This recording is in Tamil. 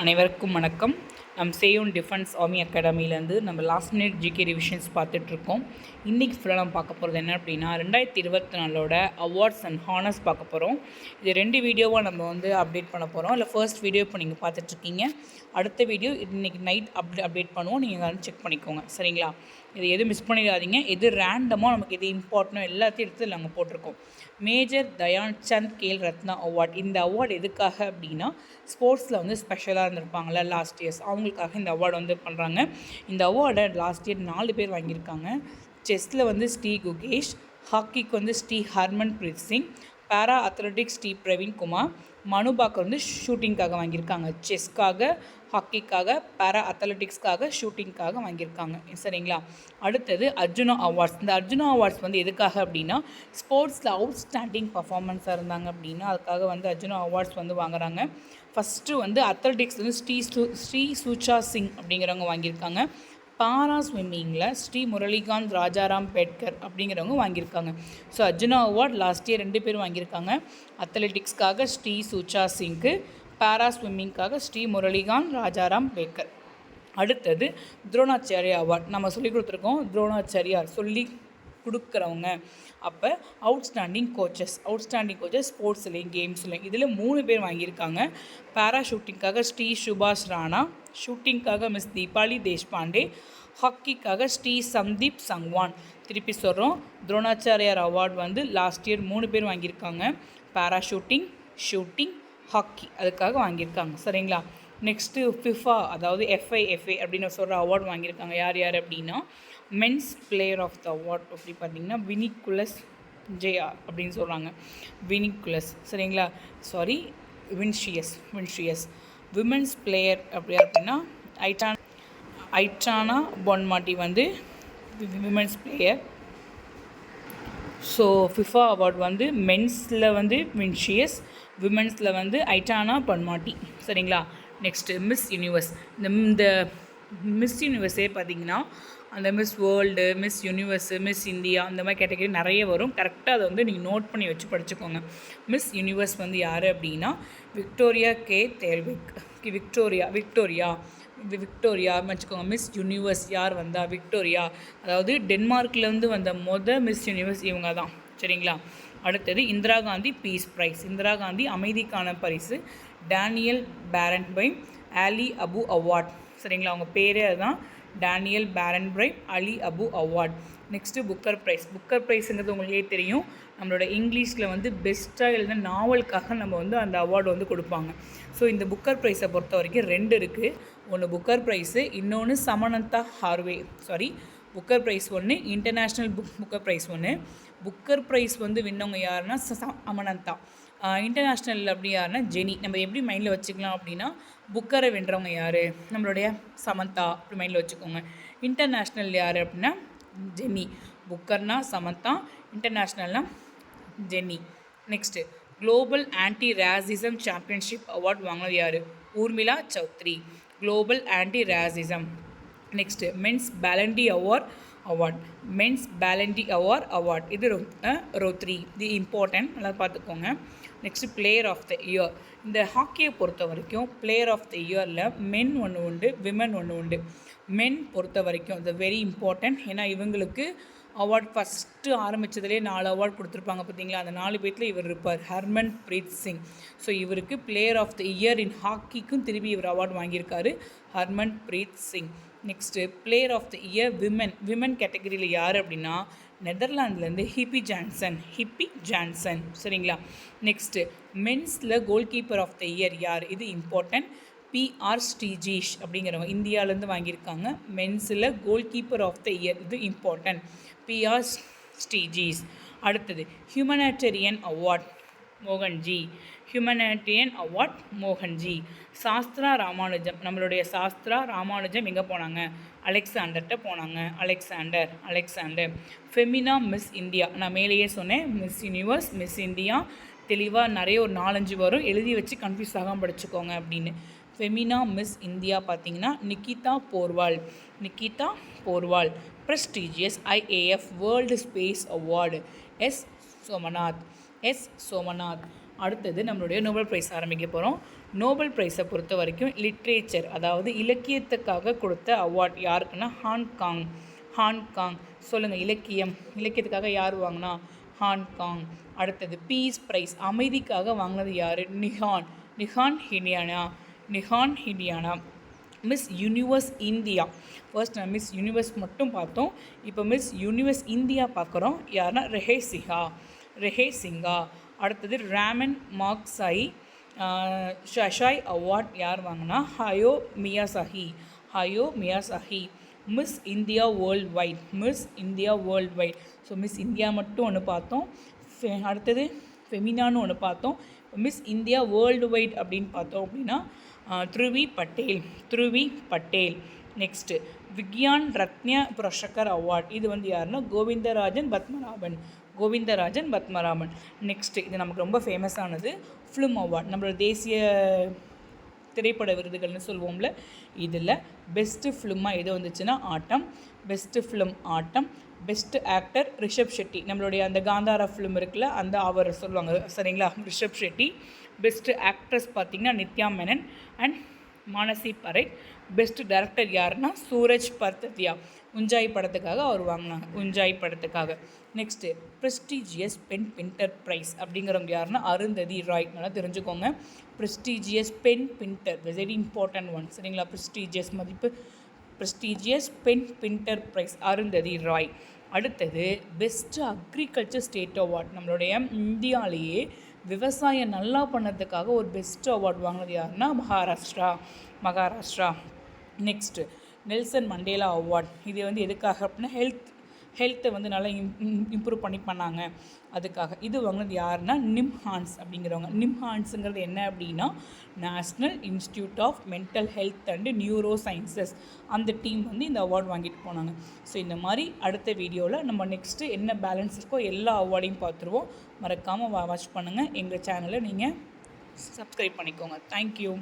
அனைவருக்கும் வணக்கம். நம் சேயோன் டிஃபென்ஸ் ஆர்மி அகாடமியிலேருந்து நம்ம லாஸ்ட் மினிட் ஜிகே ரிவிஷன்ஸ் பார்த்துட்ருக்கோம். இன்றைக்கி ஃபுல்லாக நம்ம பார்க்க போகிறது என்ன அப்படின்னா 2024 அவார்ட்ஸ் அண்ட் ஹானர்ஸ் பார்க்க போகிறோம். இது 2 வீடியோவாக நம்ம அப்டேட் பண்ண போகிறோம். இல்லை ஃபர்ஸ்ட் வீடியோ இப்போ நீங்கள் பார்த்துட்ருக்கீங்க. அடுத்த வீடியோ இன்றைக்கி நைட் அப்டேட் பண்ணுவோம். நீங்கள் செக் பண்ணிக்கோங்க, சரிங்களா? இது எதுவும் மிஸ் பண்ணிடாதீங்க. எது ரேண்டமாக நமக்கு எது இம்பார்ட்டனோ எல்லாத்தையும் எடுத்து நாங்கள் போட்டிருக்கோம். Major Dhyan Chand Khel Ratna award. இந்த அவார்டு எதுக்காக அப்படின்னா ஸ்போர்ட்ஸில் ஸ்பெஷலாக இருந்திருப்பாங்கள்ல லாஸ்ட் இயர்ஸ், அவங்களுக்காக இந்த அவார்டு பண்ணுறாங்க. இந்த அவார்டை லாஸ்ட் இயர் 4 பேர் வாங்கியிருக்காங்க. செஸ்ஸில் ஸ்ரீ குகேஷ், ஹாக்கிக்கு ஸ்ரீ ஹர்மன் பிரீத் சிங், பேரா அத்லெட்டிக்ஸ் ஸ்ரீ பிரவீன் குமார், மனுபாக்கர் ஷூட்டிங்காக வாங்கியிருக்காங்க. செஸ்க்காக, ஹாக்கிக்காக, பேரா அத்லெட்டிக்ஸ்க்காக, ஷூட்டிங்காக வாங்கியிருக்காங்க, சரிங்களா? அடுத்தது அர்ஜுனா அவார்ட்ஸ். இந்த அர்ஜுனா அவார்ட்ஸ் எதுக்காக அப்படின்னா ஸ்போர்ட்ஸில் அவுட்ஸ்டாண்டிங் பர்ஃபார்மன்ஸாக இருந்தாங்க அப்படின்னா அதுக்காக அர்ஜுனா அவார்ட்ஸ் வாங்குறாங்க. ஃபஸ்ட்டு அத்லெட்டிக்ஸ் ஸ்ரீ சூச்சா சிங் அப்படிங்கிறவங்க வாங்கியிருக்காங்க. பாரா ஸ்விம்மிங்கில் ஸ்ரீ முரளிகாந்த் ராஜாராம் பேட்கர் அப்படிங்கிறவங்க வாங்கியிருக்காங்க. So Arjuna award last year 2 பேர் வாங்கியிருக்காங்க. அத்லெட்டிக்ஸ்க்காக ஸ்ரீ சூச்சா சிங்க்கு, பாரா ஸ்விம்மிங்காக ஸ்ரீ முரளிகாந்த் ராஜாராம் பேட்கர். அடுத்தது துரோணாச்சாரியா அவார்ட். நம்ம சொல்லி கொடுத்துருக்கோம், துரோணாச்சாரியார் சொல்லி கொடுக்குறவங்க. அப்போ அவுட்ஸ்டாண்டிங் கோச்சஸ் ஸ்போர்ட்ஸ்லேயும் கேம்ஸ்லையும் இதில் 3 பேர் வாங்கியிருக்காங்க. பேரா ஷூட்டிங்காக ஸ்ரீ சுபாஷ் ராணா, ஷூட்டிங்காக மிஸ் தீபாலி தேஷ்பாண்டே, ஹாக்கிக்காக ஸ்ரீ சந்தீப் சங்வான். திருப்பி சொல்கிறோம், துரோணாச்சாரியார் அவார்டு லாஸ்ட் இயர் 3 பேர் வாங்கியிருக்காங்க. பேரா ஷூட்டிங், ஹாக்கி அதுக்காக வாங்கியிருக்காங்க, சரிங்களா? நெக்ஸ்ட்டு ஃபிஃபா, அதாவது எஃப்ஐ அப்படின்னு சொல்கிற அவார்டு வாங்கியிருக்காங்க. யார் அப்படின்னா men's player of the award அப்படி பார்த்தீங்கன்னா வினிகுலஸ் ஜேஆர் அப்படின்னு சொல்கிறாங்க. வினிகுலஸ், சரிங்களா? வின்ஷியஸ். விமென்ஸ் பிளேயர் அப்படின்னா Aitana Bonmati women's player. So FIFA award மென்ஸில் வின்ஷியஸ், விமென்ஸில் ஐட்டானா பொன்மாட்டி, சரிங்களா? Next Miss Universe. இந்த மிஸ் யூனிவர்ஸே பார்த்திங்கன்னா அந்த Miss World, Miss Universe, Miss India அந்த மாதிரி கேட்டகரி நிறைய வரும். கரெக்டாக அதை நீங்கள் நோட் பண்ணி வச்சு படிச்சுக்கோங்க. மிஸ் யூனிவர்ஸ் யார் அப்படின்னா விக்டோரியா கே தேல்விக். விக்டோரியா வச்சுக்கோங்க. மிஸ் யூனிவர்ஸ் யார் விக்டோரியா, அதாவது டென்மார்க்லேருந்து வந்த மிஸ் யூனிவர்ஸ் இவங்க தான், சரிங்களா? அடுத்தது இந்திரா காந்தி பீஸ் ப்ரைஸ். இந்திரா காந்தி அமைதிக்கான பரிசு. டேனியல் பேரன்பைம் அலி அபு அவார்ட், சரிங்களா? அவங்க பேரே அதுதான், டேனியல் பேரன்பைம் அலி அபு அவார்ட். நெக்ஸ்ட்டு புக்கர் ப்ரைஸுங்கிறது உங்களுக்கே தெரியும். நம்மளோட இங்கிலீஷில் பெஸ்ட்டாக எழுதின நாவலுக்காக நம்ம அந்த அவார்டு கொடுப்பாங்க. ஸோ இந்த புக்கர் ப்ரைஸை பொறுத்த வரைக்கும் 2 இருக்குது. ஒன்று புக்கர் ப்ரைஸு, இன்னொன்று சமனந்தா ஹார்வே. புக்கர் ப்ரைஸ் ஒன்று, இன்டர்நேஷ்னல் புக்கர் ப்ரைஸ் ஒன்று. புக்கர் ப்ரைஸ் வின்னவங்க யாருன்னா சமனந்தா. இன்டர்நேஷ்னல் அப்படி யாருன்னா ஜெனி. நம்ம எப்படி மைண்டில் வச்சுக்கலாம் அப்படின்னா புக்கரை வென்றவங்க யார், நம்மளுடைய சமந்தா அப்படி மைண்டில் வச்சுக்கோங்க. இன்டர்நேஷ்னல் யார் அப்படின்னா ஜெனி. புக்கர்னா சமந்தா, இன்டர்நேஷ்னல்னால் Jenny. Next global anti racism championship award வாங்கினது யார்? Urmila Chaudhary. Global anti racism. Next men's Ballon d'Or award இது ரோத்ரி. இது இம்பார்ட்டன்ட், நல்லா பார்த்துக்கோங்க. Next player of the year. இந்த ஹாக்கியை பொறுத்த வரைக்கும் பிளேயர் ஆஃப் த இயரில் மென் ஒன்று உண்டு, விமன் ஒன்று உண்டு. மென் பொறுத்த வரைக்கும் இது வெரி இம்பார்ட்டன்ட். ஏன்னா இவங்களுக்கு அவார்ட் ஃபஸ்ட்டு ஆரம்பித்ததுலேயே 4 அவார்டு கொடுத்துருப்பாங்க பார்த்தீங்களா? அந்த 4 பேர்த்தில் இவர் இருப்பார், ஹர்மன் பிரீத் சிங். ஸோ இவருக்கு player of the year in ஹாக்கிக்கும் திரும்பி இவர் அவார்டு வாங்கியிருக்காரு, Harmanpreet Singh. Next player of the year women கேட்டகரியில் யார் அப்படின்னா நெதர்லாண்ட்லேருந்து ஹிப்பி ஜான்சன், சரிங்களா? நெக்ஸ்ட்டு மென்ஸில் goalkeeper of the year யார்? இது இம்பார்ட்டன்ட். PR ஸ்ரீஜீஷ் அப்படிங்கிறவங்க இந்தியாவிலேருந்து வாங்கியிருக்காங்க. மென்ஸில் goalkeeper of the year, இது இம்பார்ட்டன்ட், PR ஸ்ரீஜீஷ். அடுத்தது ஹியூமனிட்டேரியன் அவார்ட் மோகன்ஜி. சாஸ்திரா ராமானுஜம். நம்மளுடைய சாஸ்திரா ராமானுஜம் எங்கே போனாங்க? அலெக்சாண்டர்கிட்ட போனாங்க. அலெக்சாண்டர். Femina Miss India. நான் மேலேயே சொன்னேன், மிஸ் யூனிவர்ஸ், மிஸ் இந்தியா தெளிவாக நிறைய ஒரு 4-5 வரும், எழுதி வச்சு கன்ஃபியூஸ் ஆகாமல் படிச்சுக்கோங்க அப்படின்னு. ஃபெமினா மிஸ் இந்தியா பார்த்தீங்கன்னா Nikita Porwal. Prestigious IAF world space award S Somanath. அடுத்தது நம்மளுடைய நோபல் ப்ரைஸ் ஆரம்பிக்க போகிறோம். நோபல் ப்ரைஸை பொறுத்த வரைக்கும் லிட்ரேச்சர் அதாவது இலக்கியத்துக்காக கொடுத்த அவார்ட் யாருக்குன்னா ஹாங்காங் சொல்லுங்கள். இலக்கியத்துக்காக யார் வாங்கினா? ஹாங்காங். அடுத்தது பீஸ் ப்ரைஸ் அமைதிக்காக வாங்கினது யார்? நிஹான் ஹிண்டியானா. மிஸ் யூனிவர்ஸ் இந்தியா ஃபர்ஸ்ட் நான் மிஸ் யூனிவர்ஸ் மட்டும் பார்த்தோம். இப்போ மிஸ் யூனிவர்ஸ் இந்தியா பார்க்குறோம். யாருன்னா ரெஹே சிங்கா. அடுத்தது ராமன் மார்க்சாய் ஷஷாய் அவார்ட் யார் வாங்கினா? Hayao Miyazaki. Miss India worldwide. So Miss India மட்டும் ஒன்று பார்த்தோம். அடுத்தது ஃபெமினான்னு ஒன்று பார்த்தோம். மிஸ் இந்தியா வேர்ல்டு வைட் அப்படின்னு பார்த்தோம் அப்படின்னா த்ருவி பட்டேல். நெக்ஸ்ட்டு விக்யான் ரத்ன புரஸ்கர் அவார்ட் இது வந்து யாருன்னா கோவிந்தராஜன் பத்மராபன். நெக்ஸ்ட்டு இது நமக்கு ரொம்ப ஃபேமஸானது ஃபிலிம் அவார்ட், நம்மளோட தேசிய திரைப்பட விருதுகள்னு சொல்லுவோம்ல. இதில் பெஸ்ட்டு ஃபிலிமாக எது வந்துச்சுன்னா ஆட்டம். Best actor Rishab Shetty. நம்மளுடைய அந்த காந்தாரா ஃபிலிம் இருக்குல்ல, அந்த அவர் சொல்லுவாங்க சரிங்களா, ரிஷப் ஷெட்டி. பெஸ்ட்டு ஆக்ட்ரஸ் பார்த்திங்கன்னா Nithya Menen and Manasi Parekh. Best director யாருன்னா சூரஜ் பர்தத்தியா. உஞ்சாய் படத்துக்காக அவர் வாங்கினாங்க. Next prestigious PEN Pinter prize அப்படிங்கிறவங்க யாருன்னா அருந்ததி ராய். நல்லா தெரிஞ்சுக்கோங்க. Prestigious PEN Pinter very important one சரிங்களா. Prestigious PEN Pinter prize Arundhati Roy. அடுத்தது பெஸ்ட்டு அக்ரிகல்ச்சர் ஸ்டேட் அவார்ட். நம்மளுடைய இந்தியாவிலேயே விவசாயம் நல்லா பண்ணதுக்காக ஒரு பெஸ்ட் அவார்ட் வாங்கினது யாருன்னா Maharashtra. Next Nelson Mandela award. இது வந்து எதுக்காக அப்படின்னா ஹெல்த்தை வந்து நல்லா இம்ப்ரூவ் பண்ணாங்க அதுக்காக. இது வாங்கினது யாருன்னா நிம்ஹான்ஸ் அப்படிங்கிறவங்க. நிம்ஹான்ஸுங்கிறது என்ன அப்படின்னா national institute of mental health and neuro sciences. அந்த டீம் வந்து இந்த அவார்டு வாங்கிட்டு போனாங்க. ஸோ இந்த மாதிரி அடுத்த வீடியோவில் நம்ம நெக்ஸ்ட்டு என்ன பேலன்ஸ் இருக்கோ எல்லா அவார்டையும் பார்த்துருவோம். மறக்காமல் வாட்ச் பண்ணுங்கள். எங்கள் சேனலை நீங்கள் சப்ஸ்கிரைப் பண்ணிக்கோங்க. தேங்க்யூ.